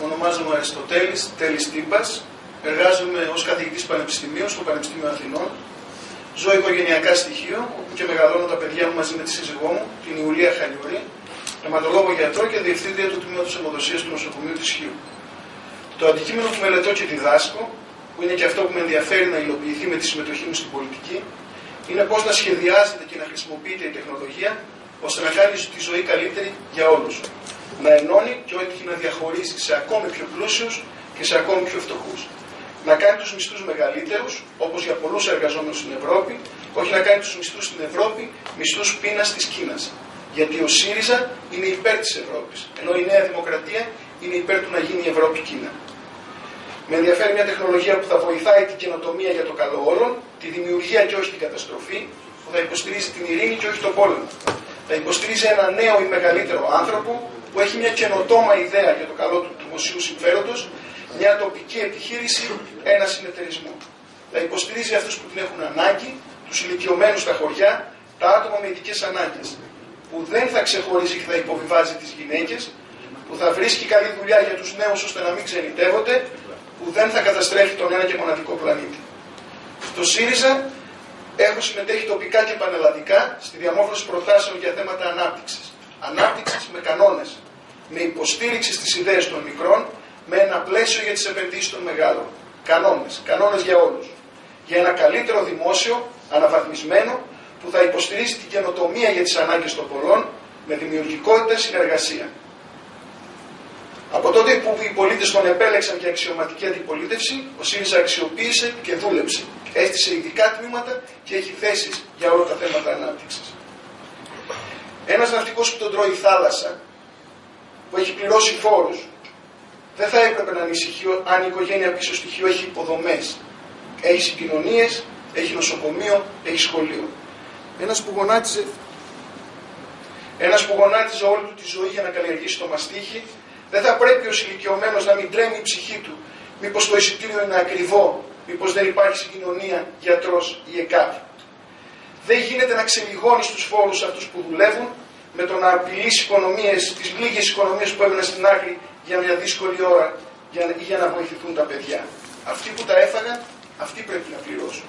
Ονομάζομαι Αριστοτέλης Τέλης Τύπας. Εργάζομαι ως καθηγητής πανεπιστημίου στο Πανεπιστήμιο Αθηνών. Ζω οικογενειακά στοιχείο, όπου και μεγαλώνω τα παιδιά μου μαζί με τη σύζυγό μου, την Ιουλία Χαλιουρή, αιματολόγο γιατρό και διευθύντρια του τμήματος αιμοδοσίας του νοσοκομείου της Χίου. Το αντικείμενο που μελετώ και διδάσκω, που είναι και αυτό που με ενδιαφέρει να υλοποιηθεί με τη συμμετοχή μου στην πολιτική, είναι πώς να σχεδιάζεται και να χρησιμοποιείται η τεχνολογία ώστε να κάνει τη ζωή καλύτερη για όλους. Να ενώνει και όχι να διαχωρίζει σε ακόμη πιο πλούσιους και σε ακόμη πιο φτωχούς. Να κάνει τους μισθούς μεγαλύτερους, όπως για πολλούς εργαζόμενους στην Ευρώπη, όχι να κάνει τους μισθούς στην Ευρώπη μισθούς πείνας της Κίνας. Γιατί ο ΣΥΡΙΖΑ είναι υπέρ της Ευρώπης, ενώ η Νέα Δημοκρατία είναι υπέρ του να γίνει η Ευρώπη Κίνα. Με ενδιαφέρει μια τεχνολογία που θα βοηθάει την καινοτομία για το καλό όλων, τη δημιουργία και όχι την καταστροφή, που θα υποστηρίζει την ειρήνη και όχι τον πόλεμο. Θα υποστηρίζει ένα νέο ή μεγαλύτερο άνθρωπο που έχει μια καινοτόμα ιδέα για το καλό του δημοσίου συμφέροντος, μια τοπική επιχείρηση, ένα συνεταιρισμό. Θα υποστηρίζει αυτούς που την έχουν ανάγκη, τους ηλικιωμένους στα χωριά, τα άτομα με ειδικές ανάγκες, που δεν θα ξεχωρίζει και θα υποβιβάζει τις γυναίκες, που θα βρίσκει καλή δουλειά για τους νέους ώστε να μην ξενιτεύονται, που δεν θα καταστρέφει τον ένα και μοναδικό πλανήτη. Στο ΣΥΡΙΖΑ έχω συμμετέχει τοπικά και πανελλαδικά στη διαμόρφωση προτάσεων για θέματα ανάπτυξης. Ανάπτυξης με κανόνες, με υποστήριξη στις ιδέες των μικρών, με ένα πλαίσιο για τις επενδύσεις των μεγάλων. Κανόνες για όλους. Για ένα καλύτερο δημόσιο, αναβαθμισμένο, που θα υποστηρίζει την καινοτομία για τις ανάγκες των πολλών, με δημιουργικότητα, συνεργασία. Από τότε που οι πολίτες τον επέλεξαν για αξιωματική αντιπολίτευση, ο ΣΥΡΙΖΑ αξιοποίησε και δούλεψε. Έστησε ειδικά τμήματα και έχει θέσεις για όλα τα θέματα ανάπτυξης. Ένας ναυτικός που τον τρώει η θάλασσα, που έχει πληρώσει φόρους, δεν θα έπρεπε να ανησυχεί αν η οικογένεια πίσω στοιχείο έχει υποδομές. Έχει συγκοινωνίες, έχει νοσοκομείο, έχει σχολείο. Ένας που γονάτιζε όλη του τη ζωή για να καλλιεργήσει το μαστίχι, δεν θα πρέπει ως ηλικιωμένος να μην τρέμει η ψυχή του. Μήπως το εισιτήριο είναι ακριβό, μήπως δεν υπάρχει συγκοινωνία, γιατρός ή ΕΚΑΒ. Δεν γίνεται να ξελιγώνεις τους φόρους αυτούς που δουλεύουν με το να απειλείς οικονομίες, τις λίγες οικονομίες που έμειναν στην άκρη για μια δύσκολη ώρα ή για να βοηθηθούν τα παιδιά. Αυτοί που τα έφαγαν, αυτοί πρέπει να πληρώσουν.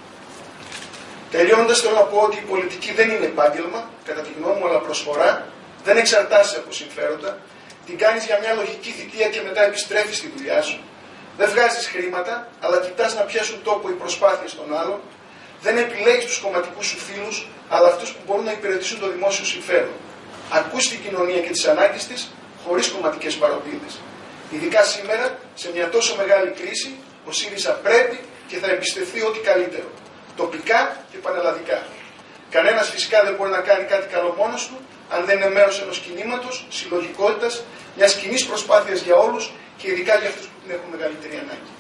Τελειώνοντας, θέλω να πω ότι η πολιτική δεν είναι επάγγελμα, κατά τη γνώμη μου, αλλά προσφορά, δεν εξαρτάσαι από συμφέροντα, την κάνεις για μια λογική θητεία και μετά επιστρέφεις στη δουλειά σου. Δεν βγάζεις χρήματα, αλλά κοιτάς να πιάσουν τόπο οι προσπάθειες των άλλων. Δεν επιλέγεις τους κομματικούς σου φίλους, αλλά αυτούς που μπορούν να υπηρετήσουν το δημόσιο συμφέρον. Ακούς την κοινωνία και τις ανάγκες της, χωρίς κομματικές παροπίδες. Ειδικά σήμερα, σε μια τόσο μεγάλη κρίση, ο ΣΥΡΙΖΑ πρέπει και θα εμπιστευτεί ό,τι καλύτερο. Τοπικά και πανελλαδικά. Κανένας φυσικά δεν μπορεί να κάνει κάτι καλό μόνος του, αν δεν είναι μέρος ενός κινήματος, συλλογικότητας, μιας κοινής προσπάθειας για όλους και ειδικά για αυτούς που την έχουν μεγαλύτερη ανάγκη.